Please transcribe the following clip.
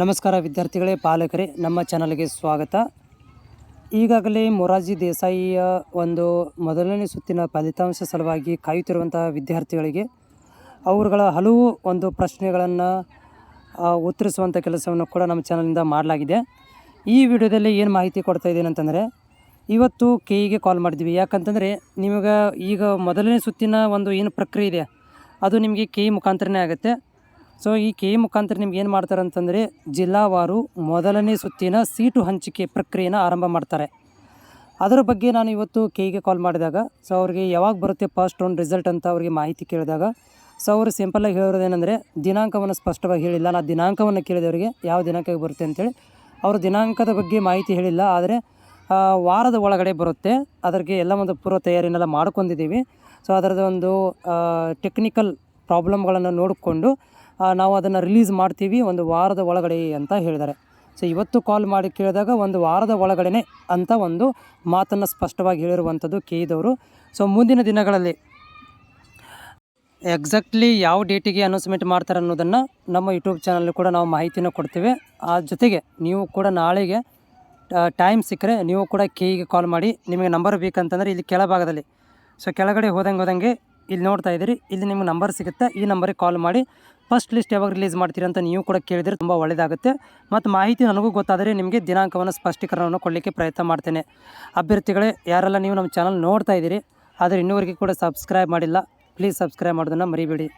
ನಮಸ್ಕಾರ ವಿದ್ಯಾರ್ಥಿಗಳೇ, ಪಾಲಕರೇ, ನಮ್ಮ ಚಾನಲ್ಗೆ ಸ್ವಾಗತ. ಈಗಾಗಲೇ ಮೊರಾರ್ಜಿ ದೇಸಾಯಿಯ ಒಂದು ಮೊದಲನೇ ಸುತ್ತಿನ ಫಲಿತಾಂಶ ಸಲುವಾಗಿ ಕಾಯುತ್ತಿರುವಂತಹ ವಿದ್ಯಾರ್ಥಿಗಳಿಗೆ ಅವರುಗಳ ಹಲವು ಒಂದು ಪ್ರಶ್ನೆಗಳನ್ನು ಉತ್ತರಿಸುವಂಥ ಕೆಲಸವನ್ನು ಕೂಡ ನಮ್ಮ ಚಾನಲಿಂದ ಮಾಡಲಾಗಿದೆ. ಈ ವಿಡಿಯೋದಲ್ಲಿ ಏನು ಮಾಹಿತಿ ಕೊಡ್ತಾ ಇದ್ದೀನಿ ಅಂತಂದರೆ, ಇವತ್ತು ಕೆಇಗೆ ಕಾಲ್ ಮಾಡಿದ್ವಿ. ಯಾಕಂತಂದರೆ ನಿಮಗೆ ಈಗ ಮೊದಲನೇ ಸುತ್ತಿನ ಒಂದು ಏನು ಪ್ರಕ್ರಿಯೆ ಇದೆ ಅದು ನಿಮಗೆ ಕೆಇ ಮುಖಾಂತರನೇ ಆಗುತ್ತೆ. ಸೊ ಈ ಕೆಇ ಮುಖಾಂತರ ನಿಮ್ಗೆ ಏನು ಮಾಡ್ತಾರೆ ಅಂತಂದರೆ, ಜಿಲ್ಲಾವಾರು ಮೊದಲನೇ ಸುತ್ತಿನ ಸೀಟು ಹಂಚಿಕೆ ಪ್ರಕ್ರಿಯೆನ ಆರಂಭ ಮಾಡ್ತಾರೆ. ಅದರ ಬಗ್ಗೆ ನಾನು ಇವತ್ತು ಕೆಇಗೆ ಕಾಲ್ ಮಾಡಿದಾಗ ಸೊ ಅವ್ರಿಗೆ ಯಾವಾಗ ಬರುತ್ತೆ ಫಸ್ಟ್ ರೌಂಡ್ ರಿಸಲ್ಟ್ ಅಂತ ಅವ್ರಿಗೆ ಮಾಹಿತಿ ಕೇಳಿದಾಗ ಸೊ ಅವರು ಸಿಂಪಲ್ಲಾಗಿ ಹೇಳೋದೇನೆಂದರೆ, ದಿನಾಂಕವನ್ನು ಸ್ಪಷ್ಟವಾಗಿ ಹೇಳಿಲ್ಲ. ನಾನು ದಿನಾಂಕವನ್ನು ಕೇಳಿದವರಿಗೆ ಯಾವ ದಿನಾಂಕಕ್ಕೆ ಬರುತ್ತೆ ಅಂತೇಳಿ ಅವರು ದಿನಾಂಕದ ಬಗ್ಗೆ ಮಾಹಿತಿ ಹೇಳಿಲ್ಲ. ಆದರೆ ವಾರದ ಒಳಗಡೆ ಬರುತ್ತೆ. ಅದಕ್ಕೆ ಎಲ್ಲ ಒಂದು ಪೂರ್ವ ತಯಾರಿನೆಲ್ಲ ಮಾಡ್ಕೊಂಡಿದ್ದೀವಿ. ಸೊ ಅದರದ್ದು ಒಂದು ಟೆಕ್ನಿಕಲ್ ಪ್ರಾಬ್ಲಮ್ಗಳನ್ನು ನೋಡಿಕೊಂಡು ನಾವು ಅದನ್ನು ರಿಲೀಸ್ ಮಾಡ್ತೀವಿ ಒಂದು ವಾರದ ಒಳಗಡೆ ಅಂತ ಹೇಳಿದ್ದಾರೆ. ಸೊ ಇವತ್ತು ಕಾಲ್ ಮಾಡಿ ಕೇಳಿದಾಗ ಒಂದು ವಾರದ ಒಳಗಡೆ ಅಂತ ಒಂದು ಮಾತನ್ನು ಸ್ಪಷ್ಟವಾಗಿ ಹೇಳಿರುವಂಥದ್ದು ಕೆಇದವರು. ಸೊ ಮುಂದಿನ ದಿನಗಳಲ್ಲಿ ಎಕ್ಸಾಕ್ಟ್ಲಿ ಯಾವ ಡೇಟಿಗೆ ಅನೌನ್ಸ್ಮೆಂಟ್ ಮಾಡ್ತಾರೆ ಅನ್ನೋದನ್ನು ನಮ್ಮ ಯೂಟ್ಯೂಬ್ ಚಾನಲ್ ಕೂಡ ನಾವು ಮಾಹಿತಿನ ಕೊಡ್ತೇವೆ. ಆ ಜೊತೆಗೆ ನೀವು ಕೂಡ ನಾಳೆಗೆ ಟೈಮ್ ಸಿಕ್ಕರೆ ನೀವು ಕೂಡ ಕೆಇಗೆ ಕಾಲ್ ಮಾಡಿ. ನಿಮಗೆ ನಂಬರ್ ಬೇಕಂತಂದರೆ ಇಲ್ಲಿ ಕೆಳಭಾಗದಲ್ಲಿ ಸೊ ಕೆಳಗಡೆ ಹೋದಂಗೆ ಇಲ್ಲಿ ನೋಡ್ತಾ ಇದ್ದೀರಿ, ಇಲ್ಲಿ ನಿಮ್ಗೆ ನಂಬರ್ ಸಿಗುತ್ತೆ. ಈ ನಂಬರಿಗೆ ಕಾಲ್ ಮಾಡಿ ಫಸ್ಟ್ ಲಿಸ್ಟ್ ಯಾವಾಗ ರಿಲೀಸ್ ಮಾಡ್ತೀರಿ ಅಂತ ನೀವು ಕೂಡ ಕೇಳಿದರೆ ತುಂಬ ಒಳ್ಳೆಯದಾಗುತ್ತೆ. ಮತ್ತು ಮಾಹಿತಿ ನನಗೂ ಗೊತ್ತಾದರೆ ನಿಮಗೆ ದಿನಾಂಕವನ್ನು ಸ್ಪಷ್ಟೀಕರಣವನ್ನು ಕೊಡಲಿಕ್ಕೆ ಪ್ರಯತ್ನ ಮಾಡ್ತೇನೆ. ಅಭ್ಯರ್ಥಿಗಳೇ, ಯಾರೆಲ್ಲ ನೀವು ನಮ್ಮ ಚಾನಲ್ ನೋಡ್ತಾ ಇದ್ದೀರಿ ಆದರೆ ಇನ್ನೂವರೆಗೆ ಕೂಡ ಸಬ್ಸ್ಕ್ರೈಬ್ ಮಾಡಿಲ್ಲ, ಪ್ಲೀಸ್ ಸಬ್ಸ್ಕ್ರೈಬ್ ಮಾಡೋದನ್ನು ಮರಿಬೇಡಿ.